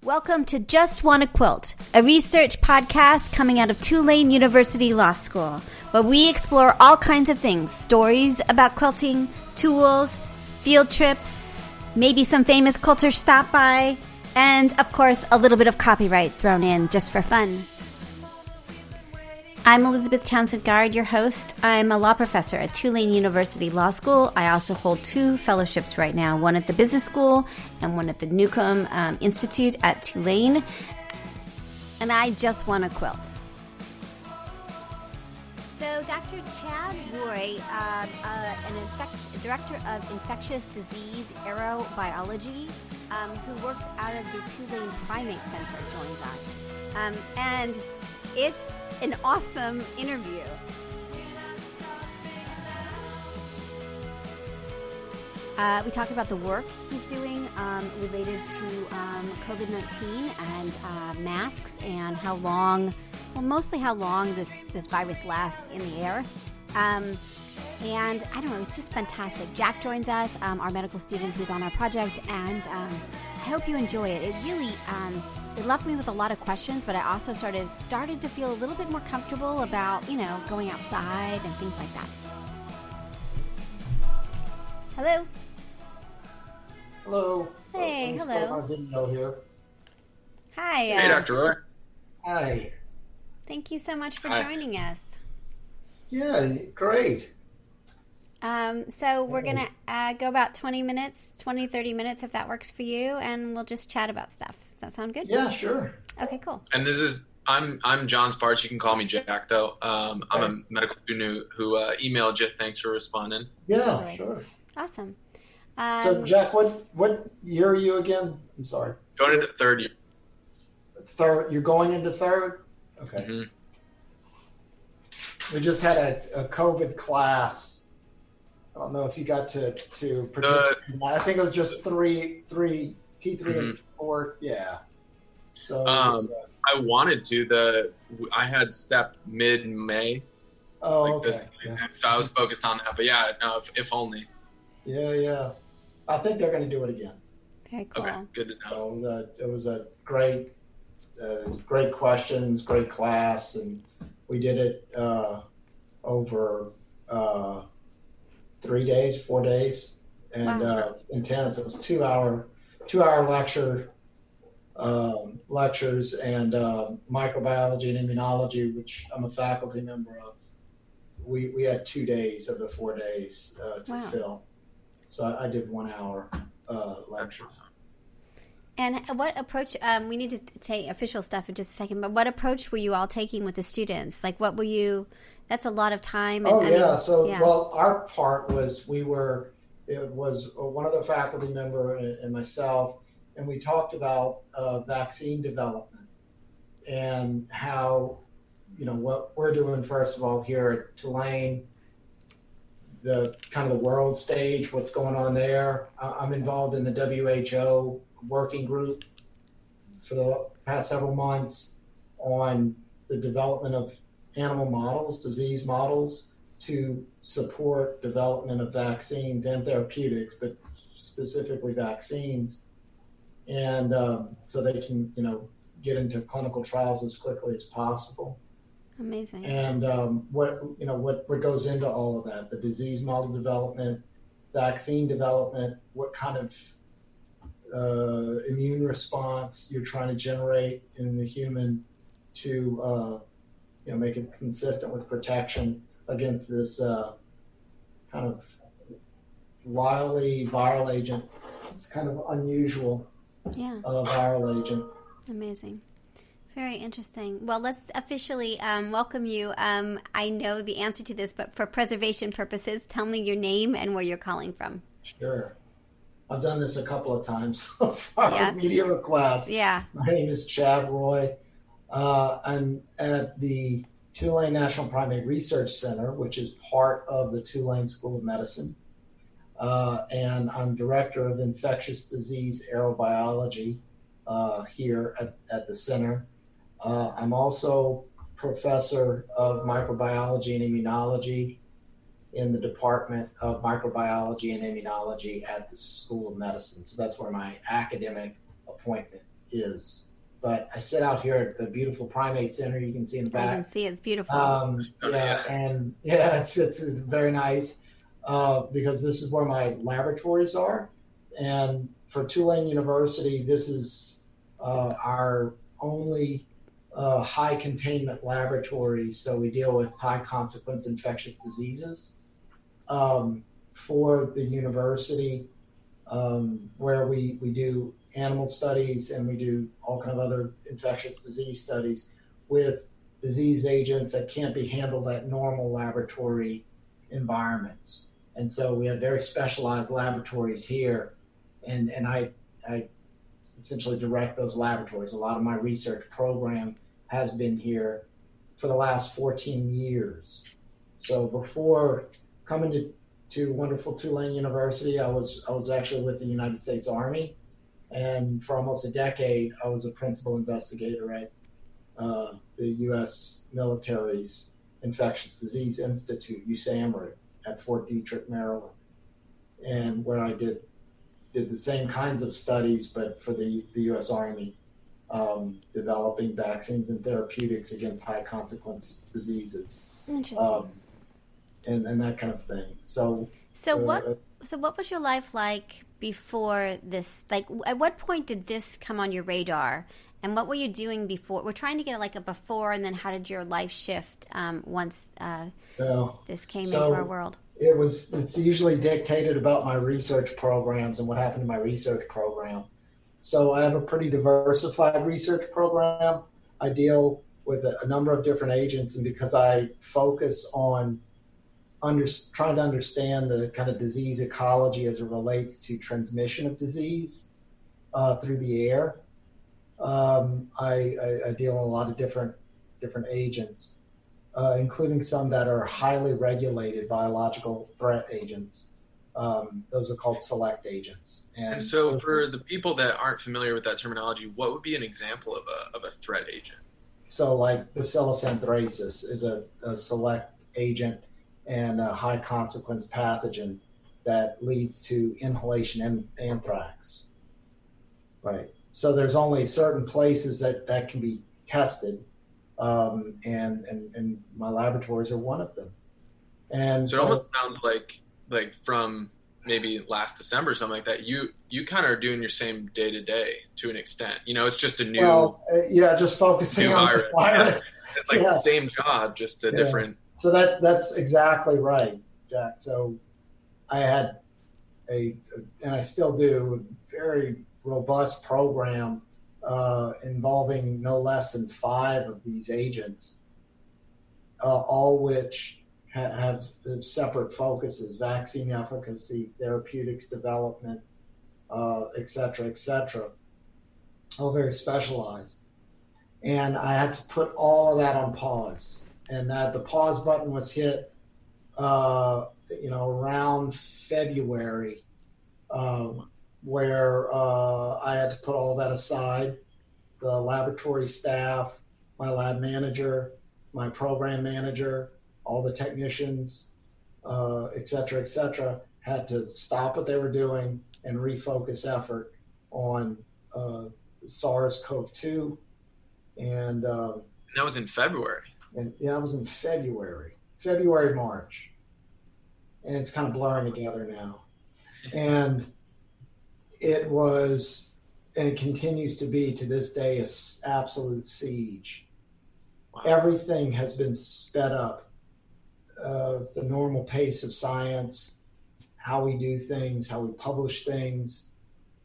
Welcome to JustWannaQuilt, a research podcast coming out of Tulane University Law School, where we explore all kinds of things, stories about quilting, tools, field trips, maybe some famous quilters stop by, and, of course, a little bit of copyright thrown in just for fun. I'm Elizabeth Townsend-Guard, your host. I'm a law professor at Tulane University Law School. I also hold 2 fellowships right now, one at the Business School and one at the Newcomb Institute at Tulane. And I just want to quilt. So Dr. Chad Roy, director of Infectious Disease Aerobiology, who works out of the Tulane Primate Center, joins us. And it's an awesome interview. We talk about the work he's doing related to Covid-19 and masks and how long, mostly how long this virus lasts in the air. And I don't know, it's just fantastic. Jack joins us, our medical student who's on our project, and I hope you enjoy it. It really it left me with a lot of questions, but I also started to feel a little bit more comfortable about, going outside and things like that. Hello. Hello. Hey, hello. Start my video here. Hi. Hey, Dr. Roy. Hi. Thank you so much for joining us. Yeah, great. So we're going to go about 30 minutes, if that works for you, and we'll just chat about stuff. Does that sound good? Yeah, sure. Okay, cool. And I'm John Sparks. You can call me Jack, though. I'm a medical student who emailed you. Thanks for responding. Yeah, Great. Sure. Awesome. So, Jack, what year are you again? I'm sorry. Going into third year. Third. You're going into third? Okay. Mm-hmm. We just had a COVID class. I don't know if you got to participate. I think it was just three T3 and T4. Yeah. So I wanted to. I had step mid-May. Oh, okay. So I was focused on that. But yeah, no, if only. Yeah. I think they're going to do it again. Very cool. Okay, good to know. So it was a great questions, great class, and we did it over 4 days, and intense. It was 2-hour lectures and microbiology and immunology, which I'm a faculty member of. We had 2 days of the 4 days to fill, so I did 1 hour lectures. And what approach, we need to take official stuff in just a second, but what approach were you all taking with the students? Like, what were you, that's a lot of time. And, Well, our part was, it was one other faculty member and myself, and we talked about vaccine development and how, what we're doing, first of all, here at Tulane, the kind of the world stage, what's going on there. I'm involved in the WHO working group for the past several months on the development of animal models, disease models, to support development of vaccines and therapeutics, but specifically vaccines. And so they can, get into clinical trials as quickly as possible. Amazing. And what goes into all of that, the disease model development, vaccine development, what kind of immune response you're trying to generate in the human to make it consistent with protection against this kind of wily viral agent. It's kind of unusual viral agent. Amazing. Very interesting. Well, let's officially welcome you. I know the answer to this, but for preservation purposes, tell me your name and where you're calling from. Sure. I've done this a couple of times so far, media requests. Yeah. My name is Chad Roy. I'm at the Tulane National Primate Research Center, which is part of the Tulane School of Medicine. And I'm director of Infectious Disease Aerobiology here at the center. I'm also professor of microbiology and immunology in the Department of Microbiology and Immunology at the School of Medicine. So that's where my academic appointment is. But I sit out here at the beautiful Primate Center. You can see in the back. I can see it's beautiful. It's very nice because this is where my laboratories are. And for Tulane University, this is our only high containment laboratory. So we deal with high consequence infectious diseases for the university, where we do animal studies and we do all kind of other infectious disease studies with disease agents that can't be handled at normal laboratory environments. And so we have very specialized laboratories here, and I essentially direct those laboratories. A lot of my research program has been here for the last 14 years. So before coming to wonderful Tulane University, I was actually with the United States Army. And for almost a decade, I was a principal investigator at the U.S. military's Infectious Disease Institute, USAMRIC, at Fort Detrick, Maryland, and where I did the same kinds of studies, but for the U.S. Army, developing vaccines and therapeutics against high consequence diseases. Interesting. And that kind of thing. So what was your life like before this? Like, at what point did this come on your radar? And what were you doing before? We're trying to get like a before, and then how did your life shift once this came into our world? It's usually dictated about my research programs and what happened to my research program. So I have a pretty diversified research program. I deal with a number of different agents, and because I focus on trying to understand the kind of disease ecology as it relates to transmission of disease through the air, I deal in a lot of different agents, including some that are highly regulated biological threat agents. Those are called select agents. And so for the people that aren't familiar with that terminology, what would be an example of a threat agent? So like Bacillus anthracis is a select agent and a high consequence pathogen that leads to inhalation and anthrax. Right. So there's only certain places that can be tested, and my laboratories are one of them. And so it almost sounds like from maybe last December or something like that, you kind of are doing your same day to day to an extent. It's just a new just focusing on the virus. It's like the same job, just a different. So that's exactly right, Jack. So I had and I still do, a very robust program involving no less than 5 of these agents, all which have separate focuses: vaccine efficacy, therapeutics development, et cetera, all very specialized. And I had to put all of that on pause. And that the pause button was hit, around February, where I had to put all that aside. The laboratory staff, my lab manager, my program manager, all the technicians, et cetera, had to stop what they were doing and refocus effort on SARS-CoV-2. And that was in February. And that was in February, March. And it's kind of blurring together now. And it was, and it continues to be to this day, an absolute siege. Wow. Everything has been sped up. The normal pace of science, how we do things, how we publish things.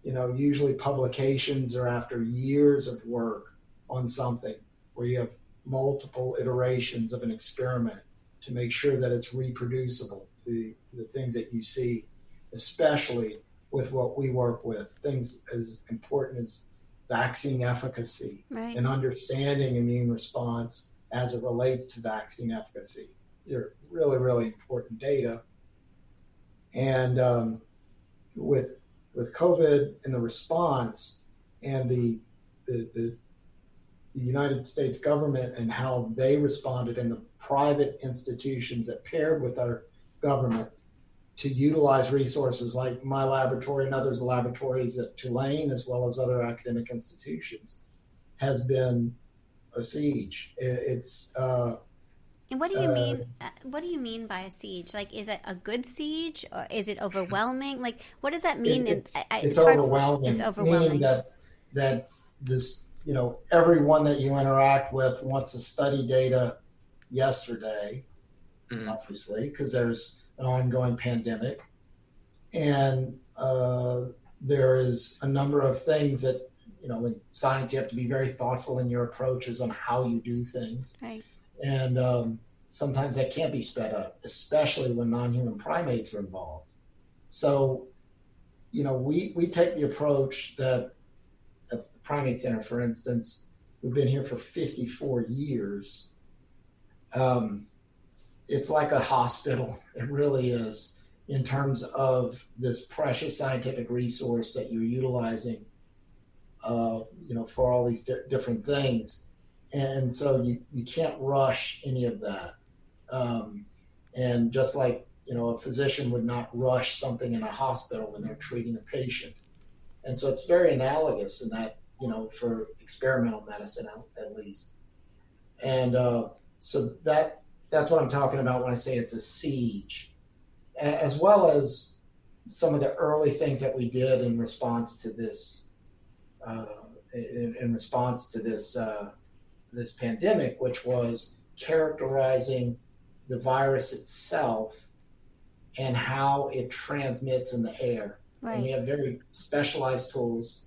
Usually publications are after years of work on something where you have multiple iterations of an experiment to make sure that it's reproducible. The things that you see, especially with what we work with, things as important as vaccine efficacy, right, and understanding immune response as it relates to vaccine efficacy. These are really, really important data. And with COVID and the response and the United States government and how they responded, and the private institutions that paired with our government to utilize resources like my laboratory and others' laboratories at Tulane, as well as other academic institutions, has been a siege. And what do you mean? What do you mean by a siege? Like, is it a good siege, or is it overwhelming? Like, what does that mean? It's overwhelming. It's overwhelming. Meaning that this, everyone that you interact with wants to study data yesterday, obviously, because there's an ongoing pandemic, and there is a number of things that in science you have to be very thoughtful in your approaches on how you do things. Right. And sometimes that can't be sped up, especially when non-human primates are involved. So, we take the approach that at the Primate Center, for instance, we've been here for 54 years. It's like a hospital. It really is, in terms of this precious scientific resource that you're utilizing, for all these different things. And so you can't rush any of that. And just like, a physician would not rush something in a hospital when they're treating a patient. And so it's very analogous in that, for experimental medicine at least. And so that's what I'm talking about when I say it's a siege, as well as some of the early things that we did in response to this, this pandemic, which was characterizing the virus itself and how it transmits in the air. Right. And we have very specialized tools.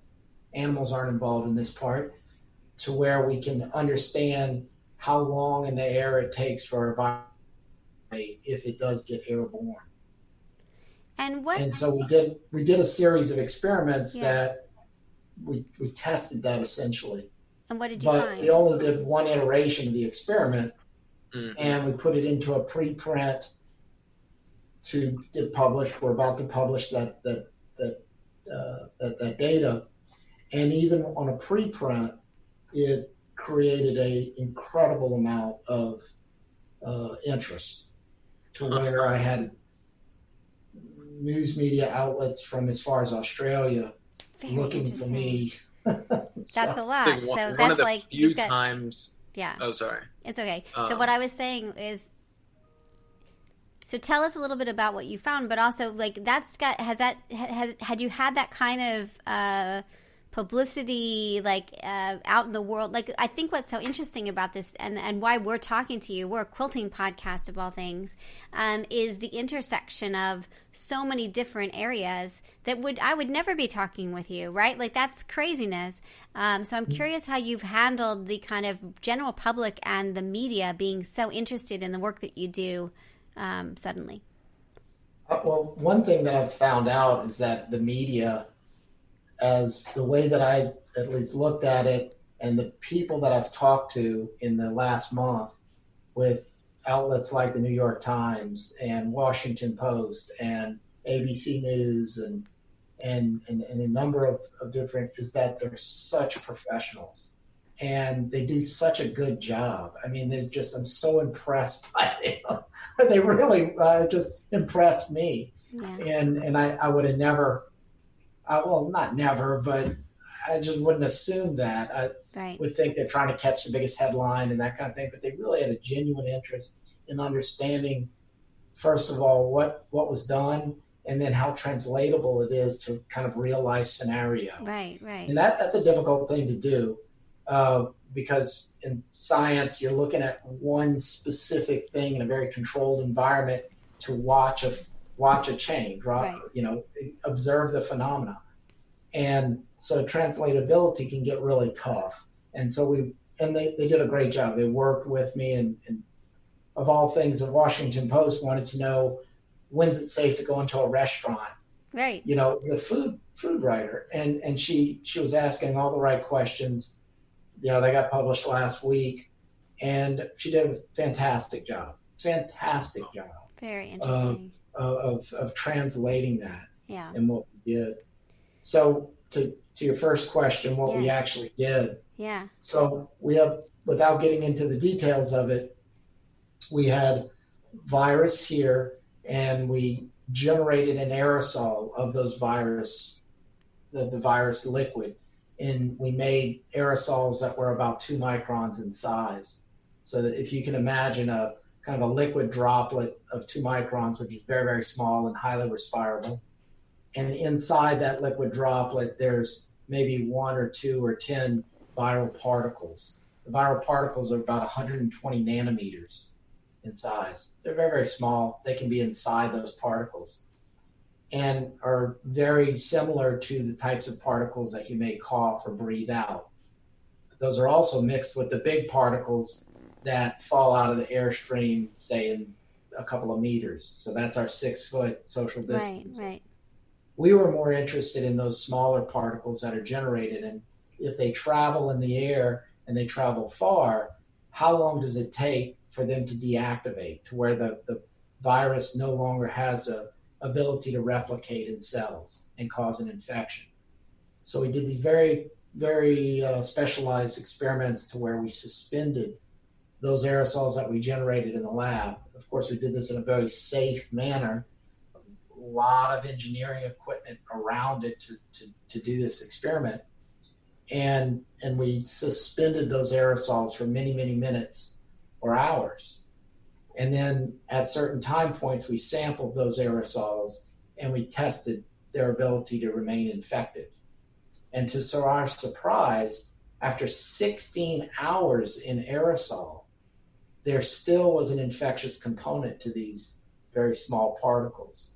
Animals aren't involved in this part, to where we can understand how long in the air it takes for a virus if it does get airborne. And so we did a series of experiments that we tested that essentially. And what did you find? But we only did one iteration of the experiment, and we put it into a preprint to get published. We're about to publish that data, and even on a preprint, it created an incredible amount of interest, to where I had news media outlets from as far as Australia looking for me. That's a lot. So one that's of the like few times. Yeah. Oh, sorry. It's okay. So what I was saying is, so tell us a little bit about what you found, but also like had you had that kind of publicity out in the world? Like, I think what's so interesting about this and why we're talking to you, we're a quilting podcast of all things, is the intersection of so many different areas that I would never be talking with you, right? Like, that's craziness. So I'm curious how you've handled the kind of general public and the media being so interested in the work that you do suddenly. Well, one thing that I've found out is that the media, as the way that I at least looked at it, and the people that I've talked to in the last month with outlets like the New York Times and Washington Post and ABC News and a number of different, is that they're such professionals and they do such a good job. I mean, I'm so impressed by them. They really just impressed me. Yeah. And I would have never, well, not never, but I just wouldn't assume that. I would think they're trying to catch the biggest headline and that kind of thing, but they really had a genuine interest in understanding, first of all, what was done, and then how translatable it is to kind of real life scenario. Right. And that's a difficult thing to do, because in science, you're looking at one specific thing in a very controlled environment to watch a change, right? Observe the phenomena. And so translatability can get really tough. And so they did a great job. They worked with me, and of all things, the Washington Post wanted to know, when's it safe to go into a restaurant? Right. The food writer. And she was asking all the right questions. They got published last week, and she did a fantastic job. Very interesting. Of translating that. Yeah. And what we did. So to your first question, what we actually did. Yeah. So we have, without getting into the details of it, we had virus here, and we generated an aerosol of those virus, the virus liquid. And we made aerosols that were about 2 microns in size. So that if you can imagine a kind of a liquid droplet of 2 microns, which is very, very small and highly respirable. And inside that liquid droplet, there's maybe 1 or 2 or 10 viral particles. The viral particles are about 120 nanometers in size. They're very, very small. They can be inside those particles and are very similar to the types of particles that you may cough or breathe out. Those are also mixed with the big particles that fall out of the airstream, say in a couple of meters. So that's our 6-foot social distance. Right. We were more interested in those smaller particles that are generated. And if they travel in the air and they travel far, how long does it take for them to deactivate to where the virus no longer has a ability to replicate in cells and cause an infection? So we did these very, very specialized experiments to where we suspended those aerosols that we generated in the lab. Of course, we did this in a very safe manner. A lot of engineering equipment around it to do this experiment. And we suspended those aerosols for many, many minutes or hours. And then at certain time points, we sampled those aerosols and we tested their ability to remain infective. And to our surprise, after 16 hours in aerosol, there still was an infectious component to these very small particles.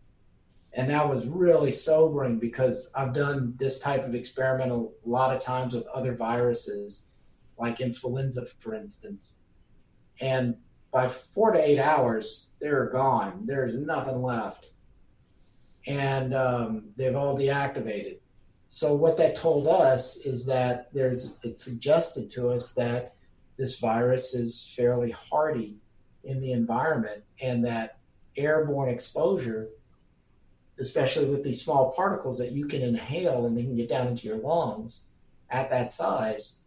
And that was really sobering because I've done this type of experiment a lot of times with other viruses, like influenza, for instance. And by 4 to 8 hours, they're gone. There's nothing left. And they've all deactivated. So what that told us is that it suggested to us that this virus is fairly hardy in the environment, and that airborne exposure, especially with these small particles that you can inhale and they can get down into your lungs at that size,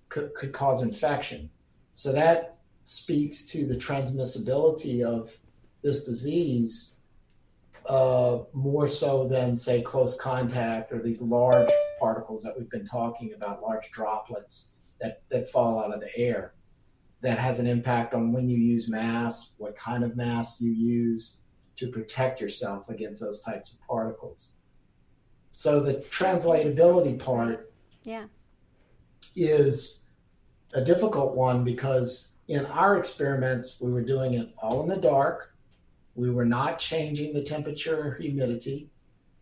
could cause infection. So that speaks to the transmissibility of this disease more so than, say, close contact or these large particles that we've been talking about, large droplets that fall out of the air. That has an impact on when you use masks, what kind of mask you use to protect yourself against those types of particles. So the translatability part is a difficult one because in our experiments, we were doing it all in the dark. We were not changing the temperature or humidity.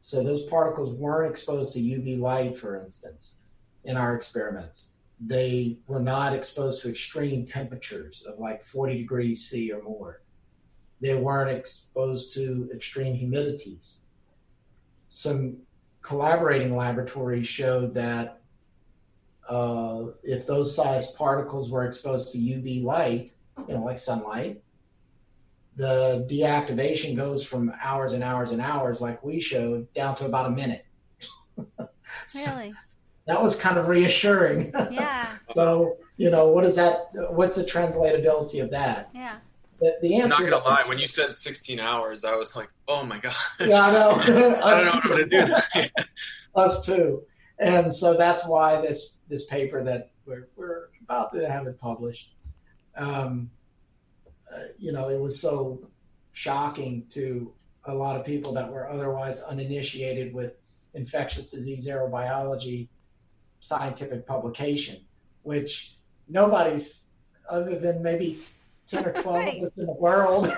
So those particles weren't exposed to UV light, for instance, in our experiments. They were not exposed to extreme temperatures of like 40 degrees C or more. They weren't exposed to extreme humidities. Some collaborating laboratories showed that if those size particles were exposed to UV light, like sunlight, the deactivation goes from hours and hours and hours, like we showed, down to about a minute. Really? That was kind of reassuring. Yeah. So, what's the translatability of that? Yeah. The answer. I'm not going to lie. When you said 16 hours, I was like, oh my God. Yeah, I know. I don't know what I'm going to do. Us too. And so that's why this paper that we're about to have it published, it was so shocking to a lot of people that were otherwise uninitiated with infectious disease aerobiology scientific publication, which nobody's other than maybe 10 or 12 Right. of us in the world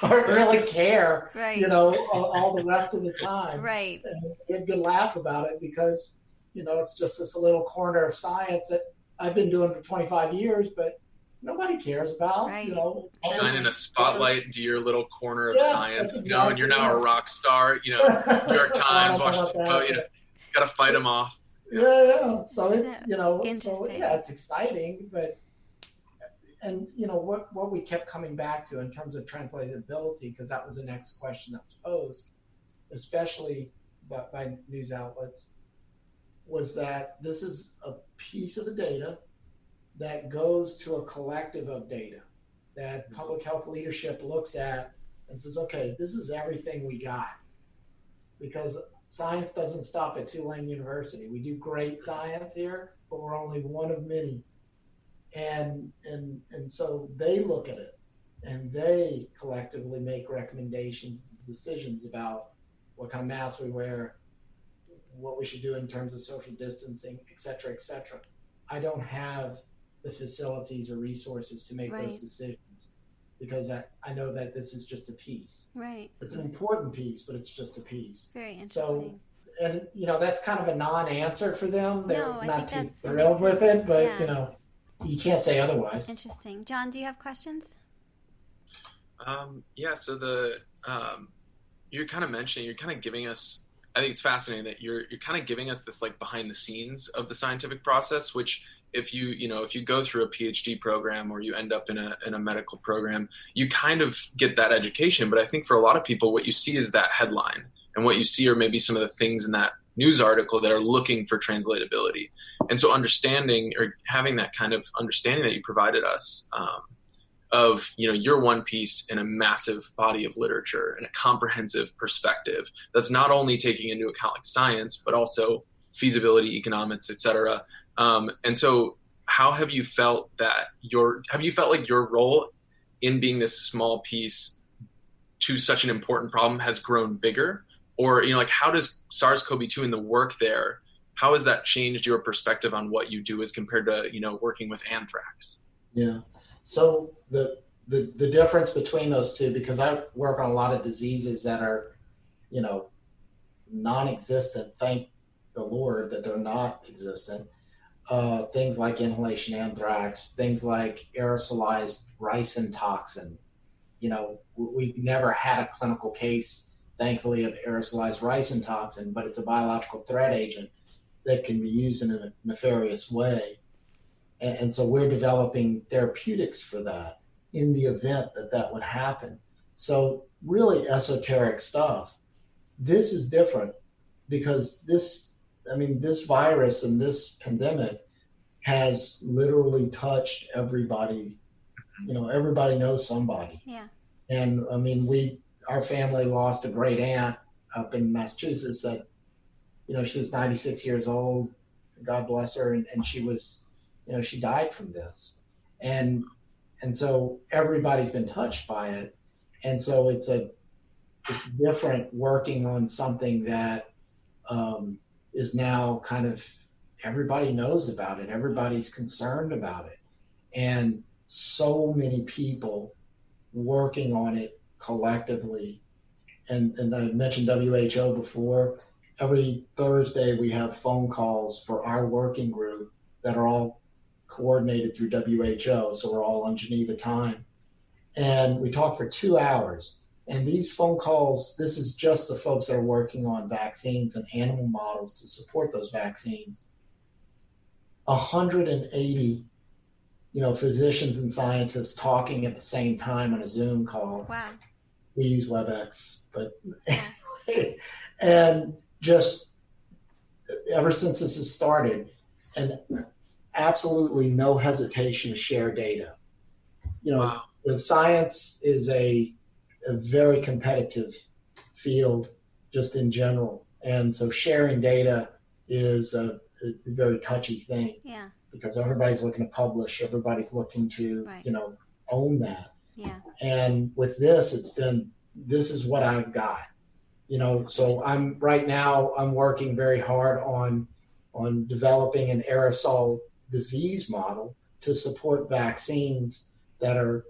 or really care, Right. all the rest of the time. Right. And we had a good laugh about it because, it's just this little corner of science that I've been doing for 25 years, but nobody cares about, Right. Shining a spotlight into your little corner of Yeah, science, that's and you're now a rock star, New York Times, Washington Post, got to fight them off. Yeah. So it's, Interesting. it's exciting, but, what we kept coming back to in terms of translatability, because that was the next question that was posed, especially by news outlets, was that this is a piece of the data that goes to a collective of data that public health leadership looks at and says, okay, this is everything we got. Because science doesn't stop at Tulane University. We do great science here, but we're only one of many. And so they look at it and they collectively make recommendations, decisions about what kind of masks we wear, what we should do in terms of social distancing, et cetera, et cetera. I don't have the facilities or resources to make those decisions because I know that this is just a piece. Right. It's an important piece, but it's just a piece. Very interesting. So, and that's kind of a non-answer for them. They're not too thrilled with it, but you can't say otherwise. Interesting. John, do you have questions? So you're kind of mentioning, you're kind of giving us, I think it's fascinating that you're kind of giving us this like behind the scenes of the scientific process, which if you go through a PhD program or you end up in a medical program, you kind of get that education. But I think for a lot of people, what you see is that headline, and what you see are maybe some of the things in that news article that are looking for translatability. And so understanding or having that kind of understanding that you provided us, of your one piece in a massive body of literature and a comprehensive perspective that's not only taking into account like science but also feasibility, economics, etc. And so how have you felt that like your role in being this small piece to such an important problem has grown bigger? Or how does SARS-CoV-2 and the work there, how has that changed your perspective on what you do as compared to working with anthrax? Yeah. So the difference between those two, because I work on a lot of diseases that are, non-existent, thank the Lord that they're not existent. Things like inhalation anthrax, things like aerosolized ricin toxin. We've never had a clinical case, thankfully, of aerosolized ricin toxin, but it's a biological threat agent that can be used in a nefarious way. And so we're developing therapeutics for that in the event that would happen. So really esoteric stuff. This is different because this virus and this pandemic has literally touched everybody. Everybody knows somebody. Yeah. And our family lost a great aunt up in Massachusetts that, she was 96 years old, God bless her. And she was, she died from this. And so everybody's been touched by it. And so it's different working on something that is now kind of, everybody knows about it. Everybody's concerned about it. And so many people working on it collectively. And I mentioned WHO before. Every Thursday we have phone calls for our working group that are all coordinated through WHO. So we're all on Geneva time. And we talk for 2 hours. And these phone calls, this is just the folks that are working on vaccines and animal models to support those vaccines. 180, physicians and scientists talking at the same time on a Zoom call. Wow. We use WebEx, but and just ever since this has started, and absolutely no hesitation to share data. Wow. The science is a very competitive field just in general. And so sharing data is a very touchy thing. Yeah. Because everybody's looking to publish, everybody's looking to, own that. Yeah. And with this, this is what I've got. So I'm working very hard on developing an aerosol disease model to support vaccines that are,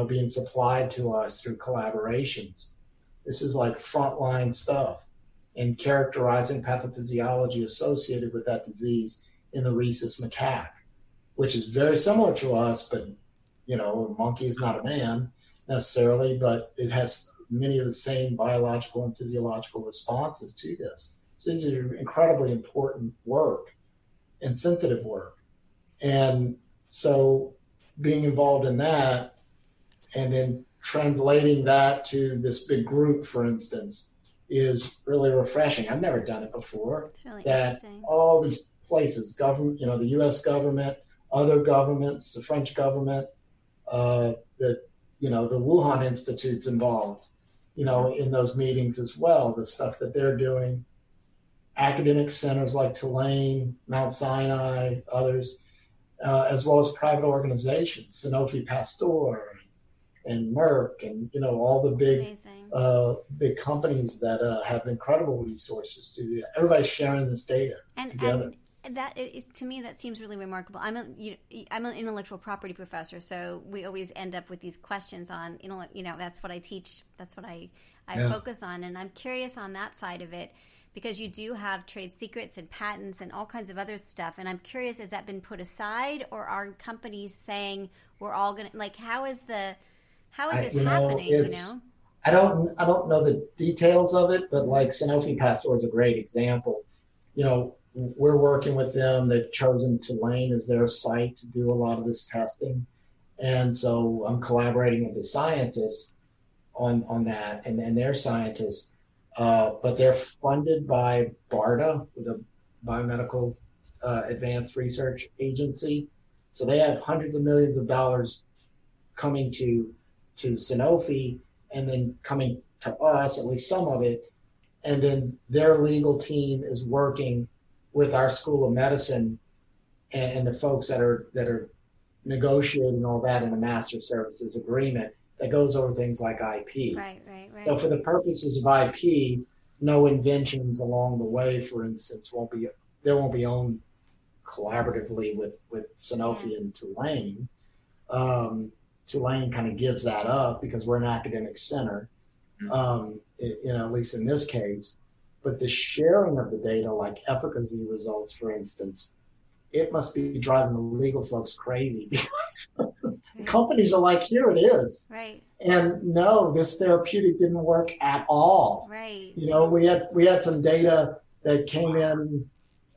being supplied to us through collaborations. This is like frontline stuff and characterizing pathophysiology associated with that disease in the rhesus macaque, which is very similar to us, but, a monkey is not a man necessarily, but it has many of the same biological and physiological responses to this. So these are incredibly important work and sensitive work. And so being involved in that and then translating that to this big group, for instance, is really refreshing. I've never done it before. It's really that interesting. All these places, government, the U.S. government, other governments, the French government, the Wuhan Institute's involved. in those meetings as well, the stuff that they're doing. Academic centers like Tulane, Mount Sinai, others, as well as private organizations, Sanofi Pasteur and Merck, and all the big companies that have incredible resources to do that. Everybody's sharing this data together. And that is, to me, that seems really remarkable. I'm an intellectual property professor, so we always end up with these questions on that's what I teach, that's what I focus on, and I'm curious on that side of it. Because you do have trade secrets and patents and all kinds of other stuff. And I'm curious, has that been put aside, or are companies saying we're all going to, like, how is this happening, I don't know the details of it, but like Sanofi Pasteur is a great example. We're working with them. They've chosen Tulane as their site to do a lot of this testing. And so I'm collaborating with the scientists on that and their scientists. But they're funded by BARDA, the Biomedical Advanced Research Agency. So they have hundreds of millions of dollars coming to Sanofi and then coming to us, at least some of it. And then their legal team is working with our School of Medicine and the folks that are negotiating all that in a master services agreement that goes over things like IP. Right. So for the purposes of IP, no inventions along the way, for instance, won't be owned collaboratively with Sanofi and Tulane. Tulane kind of gives that up because we're an academic center, at least in this case. But the sharing of the data, like efficacy results, for instance, it must be driving the legal folks crazy because companies are like, here it is. Right. And no, this therapeutic didn't work at all. Right. We had some data that came in,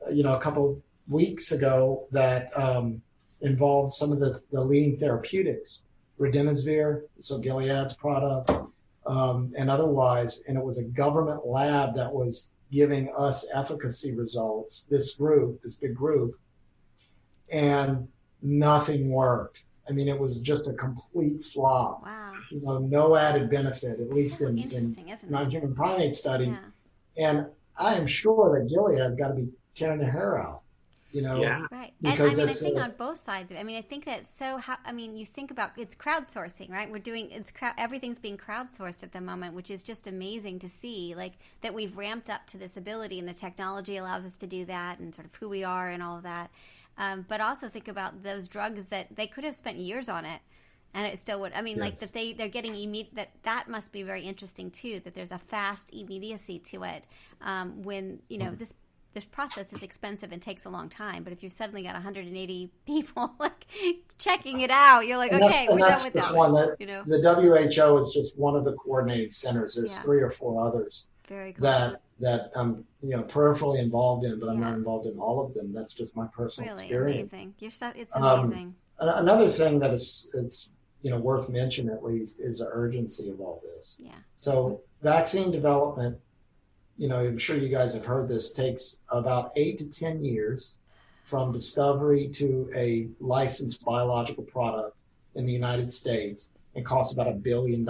a couple weeks ago that involved some of the leading therapeutics, Remdesivir, so Gilead's product, and otherwise. And it was a government lab that was giving us efficacy results, this big group, and nothing worked. I mean, it was just a complete flop. Wow. No added benefit, at least in non-human it? primate studies. Yeah. And I am sure that Gilead's got to be tearing their hair out. Right. And I think on both sides of it, I think that you think about it's crowdsourcing, right? Everything's being crowdsourced at the moment, which is just amazing to see, like that we've ramped up to this ability and the technology allows us to do that and sort of who we are and all of that. But also think about those drugs that they could have spent years on it, and it still would. Yes. Like that they're getting immediate. That must be very interesting too. That there's a fast immediacy to it. When this process is expensive and takes a long time. But if you've suddenly got 180 people like checking it out, you're like, okay, we're done with that. The WHO is just one of the coordinating centers. There's 3 or 4 others. Very cool. that I'm peripherally involved in, but I'm not involved in all of them. That's just my personal experience. Amazing. Your stuff, it's amazing. Another thing that it's worth mentioning at least is the urgency of all this. Yeah. So vaccine development, I'm sure you guys have heard this, takes about 8 to 10 years from discovery to a licensed biological product in the United States, and costs about $1 billion.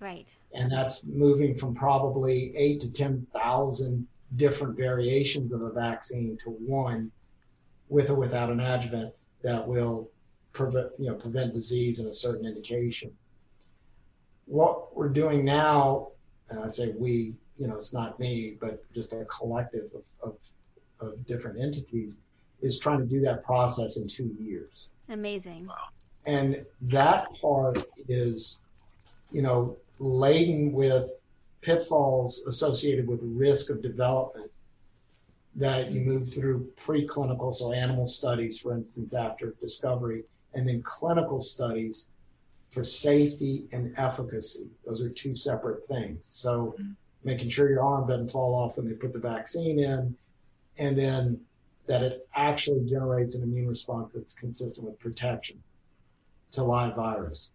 Right. And that's moving from probably 8 to 10,000 different variations of a vaccine to one with or without an adjuvant that will prevent disease in a certain indication. What we're doing now, and I say we, it's not me, but just a collective of different entities, is trying to do that process in 2 years. Amazing. Wow. And that part is, laden with pitfalls associated with risk of development that you move through preclinical, so animal studies, for instance, after discovery, and then clinical studies for safety and efficacy. Those are 2 separate things. So making sure your arm doesn't fall off when they put the vaccine in, and then that it actually generates an immune response that's consistent with protection to live virus.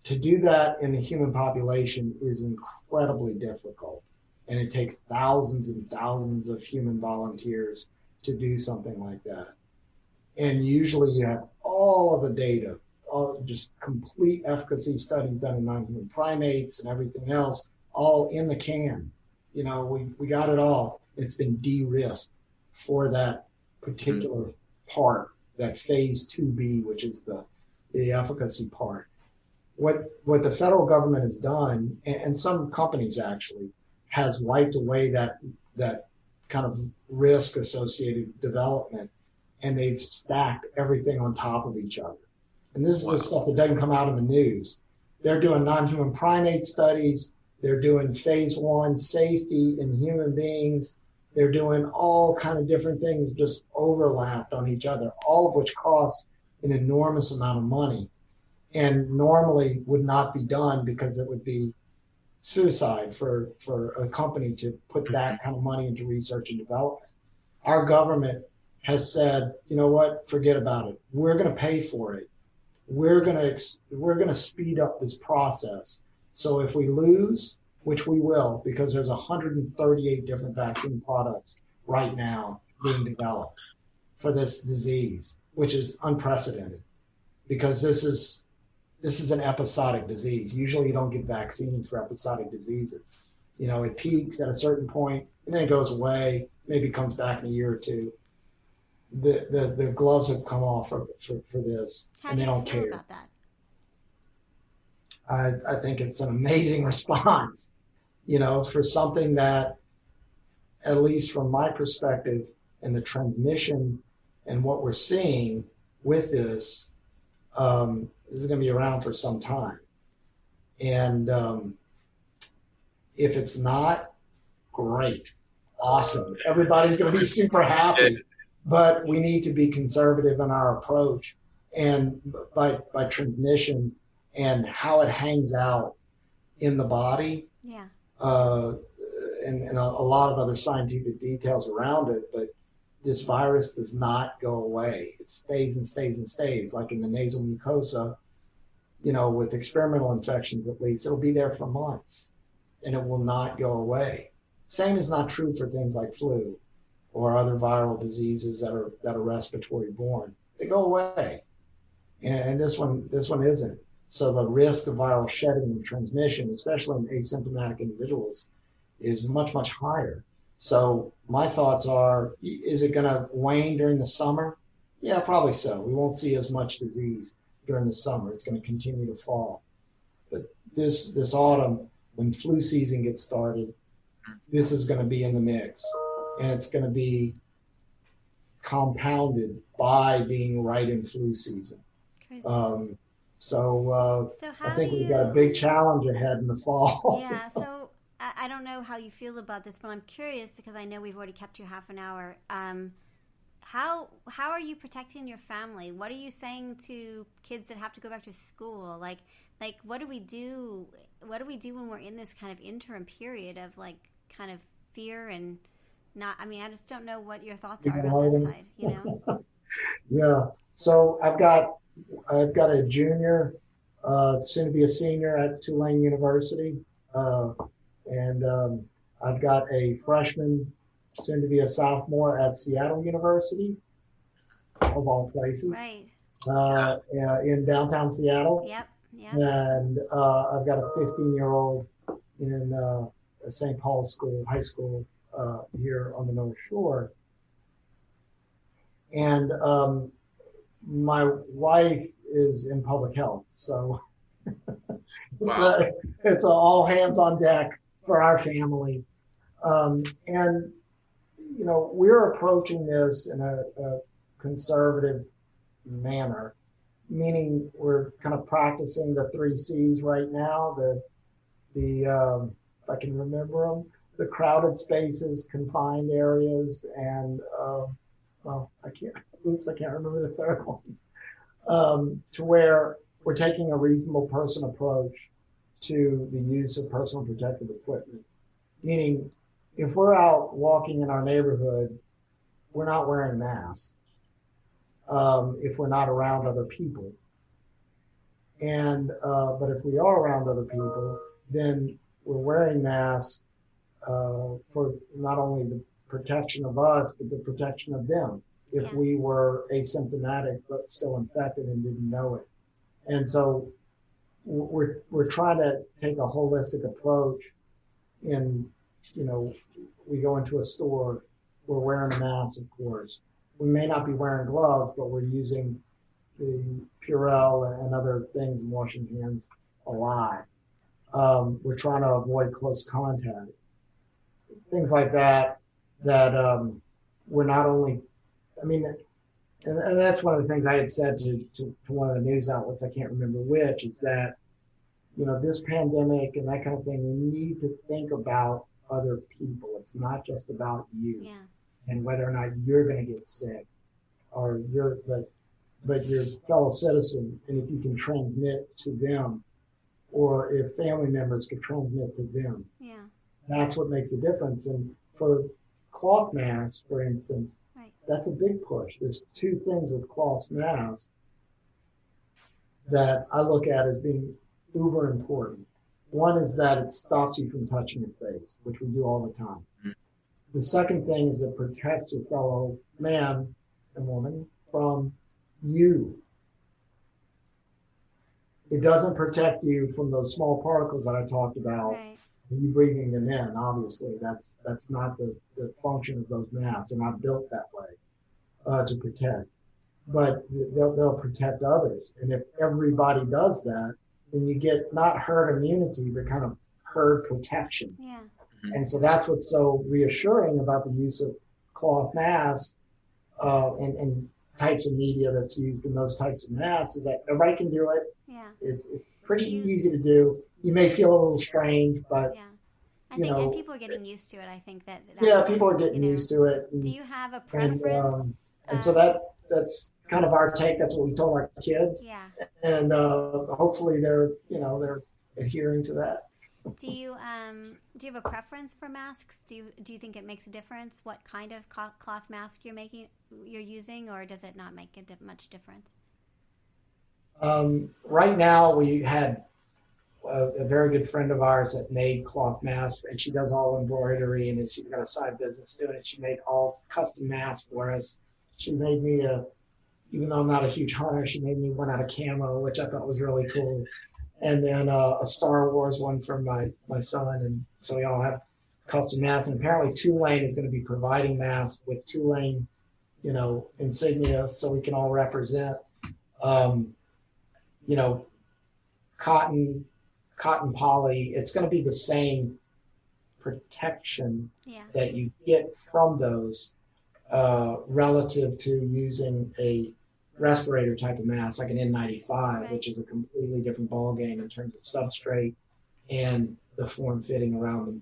To do that in the human population is incredibly difficult, and it takes thousands and thousands of human volunteers to do something like that. And usually you have all of the data all just complete efficacy studies done in non-human primates and everything else, all in the can. We got it all. It's been de-risked for that particular part, that phase 2B, which is the efficacy part. What the federal government has done, and some companies actually, has wiped away that kind of risk associated development, and they've stacked everything on top of each other. And this is the stuff that doesn't come out of the news. They're doing non-human primate studies. They're doing phase 1 safety in human beings. They're doing all kind of different things just overlapped on each other, all of which costs an enormous amount of money and normally would not be done because it would be suicide for a company to put that kind of money into research and development. Our government has said, you know what, forget about it. We're going to pay for it. We're going to speed up this process. So if we lose, which we will, because there's 138 different vaccine products right now being developed for this disease, which is unprecedented, because this is an episodic disease. Usually you don't get vaccines for episodic diseases. It peaks at a certain point and then it goes away, maybe comes back in a year or two. The gloves have come off for this, and they don't care. About that? I think it's an amazing response, for something that, at least from my perspective, and the transmission and what we're seeing with this is going to be around for some time. And if it's not, great, awesome. Everybody's going to be super happy. But we need to be conservative in our approach, and by transmission and how it hangs out in the body. Yeah. And a lot of other scientific details around it. But this virus does not go away. It stays and stays and stays, like in the nasal mucosa, with experimental infections at least, it'll be there for months and it will not go away. Same is not true for things like flu or other viral diseases that are respiratory borne. They go away. And this one isn't. So the risk of viral shedding and transmission, especially in asymptomatic individuals, is much, much higher. So my thoughts are, is it going to wane during the summer? Yeah, probably so. We won't see as much disease during the summer. It's going to continue to fall. But this autumn, when flu season gets started, this is going to be in the mix. And it's going to be compounded by being right in flu season. So I think we've got a big challenge ahead in the fall. Yeah, so I don't know how you feel about this, but I'm curious because I know we've already kept you half an hour. How are you protecting your family? What are you saying to kids that have to go back to school? Like what do we do? What do we do when we're in this kind of interim period of kind of fear and not? I mean, I just don't know what your thoughts are about that side. Yeah. So I've got a junior, soon to be a senior at Tulane University, and I've got a freshman, soon to be a sophomore at Seattle University, of all places. Right. In downtown Seattle. Yep. And I've got a 15-year-old in St. Paul's High School here on the North Shore. And my wife is in public health, so it's a all hands on deck for our family. And we're approaching this in a conservative manner, meaning we're kind of practicing the 3 C's right now. The if I can remember them, the crowded spaces, confined areas, and I can't remember the third one. To where we're taking a reasonable person approach to the use of personal protective equipment. Meaning, if we're out walking in our neighborhood, we're not wearing masks. If we're not around other people. And but if we are around other people, then we're wearing masks for not only the protection of us, but the protection of them if we were asymptomatic but still infected and didn't know it. And so we're trying to take a holistic approach. In, we go into a store, we're wearing a mask, of course. We may not be wearing gloves, but we're using the Purell and other things and washing hands a lot. We're trying to avoid close contact. Things like that we're not only, and that's one of the things I had said to one of the news outlets, I can't remember which, is that, this pandemic and that kind of thing, we need to think about other people. It's not just about you and whether or not you're going to get sick or but your fellow citizen, and if you can transmit to them, or if family members can transmit to them. Yeah. That's what makes a difference. And for cloth masks, for instance, that's a big push. There's two things with cloth masks that I look at as being uber important. One is that it stops you from touching your face, which we do all the time. Mm-hmm. The second thing is it protects your fellow man and woman from you. It doesn't protect you from those small particles that I talked about. Right. You breathing them in, obviously, that's not the function of those masks. They're not built that way to protect. But they'll protect others. And if everybody does that, then you get not herd immunity, but kind of herd protection. Yeah. Mm-hmm. And so that's what's so reassuring about the use of cloth masks and types of media that's used in those types of masks, is that everybody can do it. Yeah. It's pretty easy to do. You may feel a little strange, but I think and people are getting used to it. I think that's, people are getting used to it. And, do you have a preference? And so that's kind of our take. That's what we told our kids. Yeah. And hopefully they're adhering to that. Do you have a preference for masks? Do you think it makes a difference what kind of cloth mask you're using, or does it not make much difference? Right now, we had a very good friend of ours that made cloth masks, and she does all embroidery, and she's got a side business doing it. She made all custom masks for us. She made me even though I'm not a huge hunter, she made me one out of camo, which I thought was really cool. And then a Star Wars one for my son, and so we all have custom masks. And apparently Tulane is going to be providing masks with Tulane, insignia, so we can all represent. Cotton poly, it's going to be the same protection that you get from those relative to using a respirator type of mask, like an N95, which is a completely different ballgame in terms of substrate and the form fitting around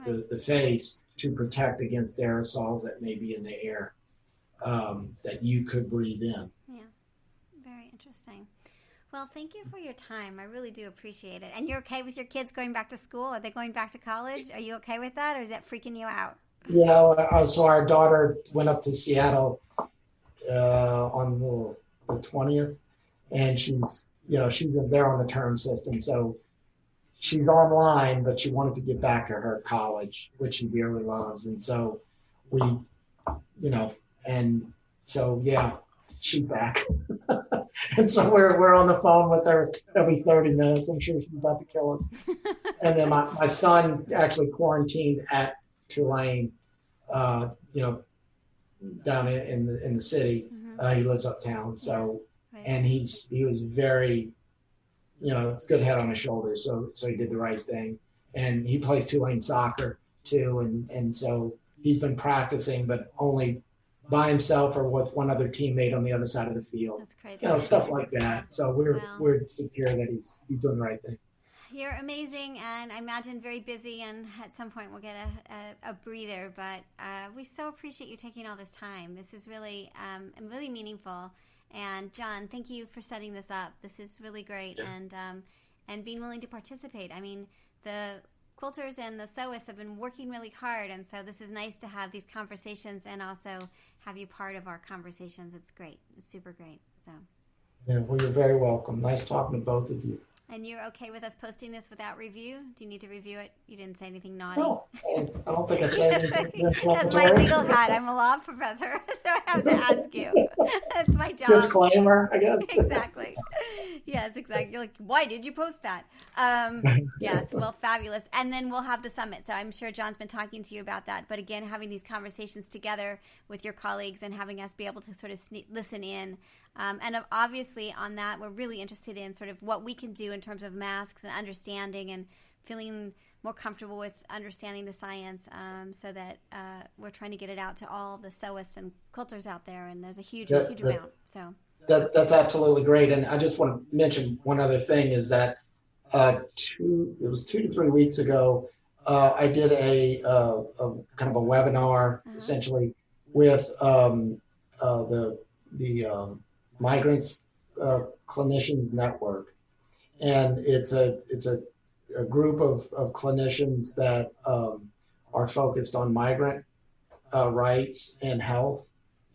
the face to protect against aerosols that may be in the air that you could breathe in. Yeah, very interesting. Well, thank you for your time. I really do appreciate it. And you're okay with your kids going back to school? Are they going back to college? Are you okay with that, or is that freaking you out? Yeah, so our daughter went up to Seattle on the 20th, and she's there on the term system, so she's online, but she wanted to get back to her college, which she dearly loves, and so she's back. And so we're on the phone with her every 30 minutes. I'm sure she's about to kill us. And then my son actually quarantined at Tulane, down in the city. Mm-hmm. He lives uptown, so and he was very, good head on his shoulders. So he did the right thing, and he plays Tulane soccer too, and so he's been practicing, but only by himself or with one other teammate on the other side of the field. That's crazy. Stuff like that. So we're secure that he's doing the right thing. You're amazing, and I imagine very busy, and at some point we'll get a breather, but we so appreciate you taking all this time. This is really really meaningful, and John, thank you for setting this up. This is really great, and being willing to participate. I mean, the quilters and the sewists have been working really hard, and so this is nice to have these conversations and also have you part of our conversations. It's great. It's super great. So. Yeah, well, you're very welcome. Nice talking to both of you. And you're okay with us posting this without review? Do you need to review it? You didn't say anything naughty. No, I don't think I said anything. That's my legal hat. I'm a law professor, so I have to ask you. That's my job. Disclaimer, I guess. Exactly. Yes, exactly. You're like, why did you post that? Yes, well, fabulous. And then we'll have the summit. So I'm sure John's been talking to you about that. But again, having these conversations together with your colleagues and having us be able to sort of listen in. And obviously on that, we're really interested in sort of what we can do in terms of masks and understanding and feeling more comfortable with understanding the science, so that we're trying to get it out to all the sewists and quilters out there. And there's a huge amount. So that's absolutely great. And I just want to mention one other thing is that it was 2 to 3 weeks ago, I did a kind of a webinar essentially with the Migrants Clinicians Network, and it's a group of clinicians that are focused on migrant rights and health,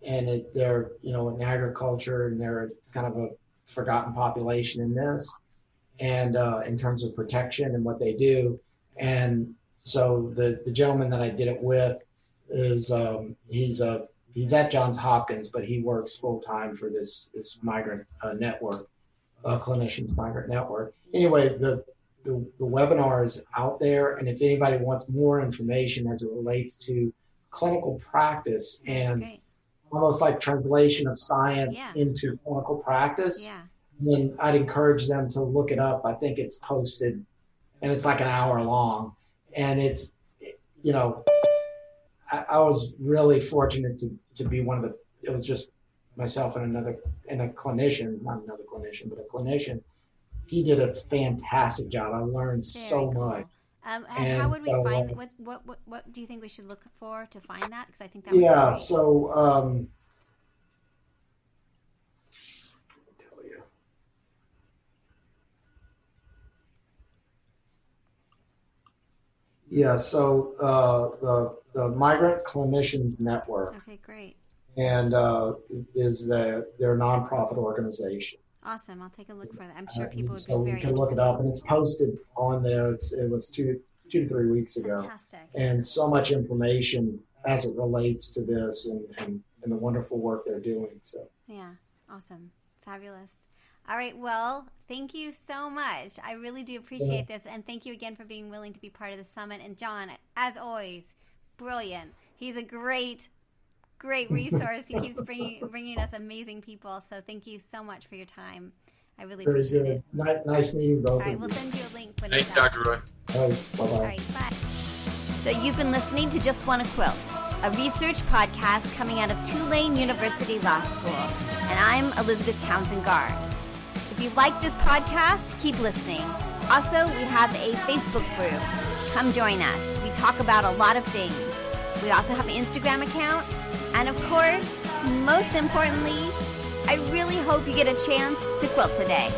and they're in agriculture, and they're kind of a forgotten population in this, and in terms of protection and what they do. And so the gentleman that I did it with is he's at Johns Hopkins, but he works full time for this migrant network, clinicians migrant network. Anyway, the webinar is out there, and if anybody wants more information as it relates to clinical practice and almost like translation of science into clinical practice, then I'd encourage them to look it up. I think it's posted, and it's like an hour long, and it's I was really fortunate to be one of the. It was just myself and a clinician, not another clinician, but a clinician. He did a fantastic job. I learned so much. And how would we find it? What do you think we should look for to find that? Because I think that would be great. So let me tell you. Yeah, so the Migrant Clinicians Network. Okay, great. And is their nonprofit organization. Awesome. I'll take a look for that. I'm sure people would be very interested. So you can look it up, and it's posted on there. It was 2 to 3 weeks ago. Fantastic. And so much information as it relates to this and the wonderful work they're doing. So yeah, awesome. Fabulous. All right. Well, thank you so much. I really do appreciate this. And thank you again for being willing to be part of the summit. And John, as always, brilliant. He's a great resource. He keeps bringing us amazing people. So thank you so much for your time. I really appreciate it. Nice meeting both. All right. We'll send you a link. Thanks, Dr. Roy. All right. Bye-bye. All right. Bye. So you've been listening to Just Wanna Quilt, a research podcast coming out of Tulane University Law School. And I'm Elizabeth Townsend Gard. If you like this podcast, keep listening. Also, we have a Facebook group. Come join us. We talk about a lot of things. We also have an Instagram account. And of course, most importantly, I really hope you get a chance to quilt today.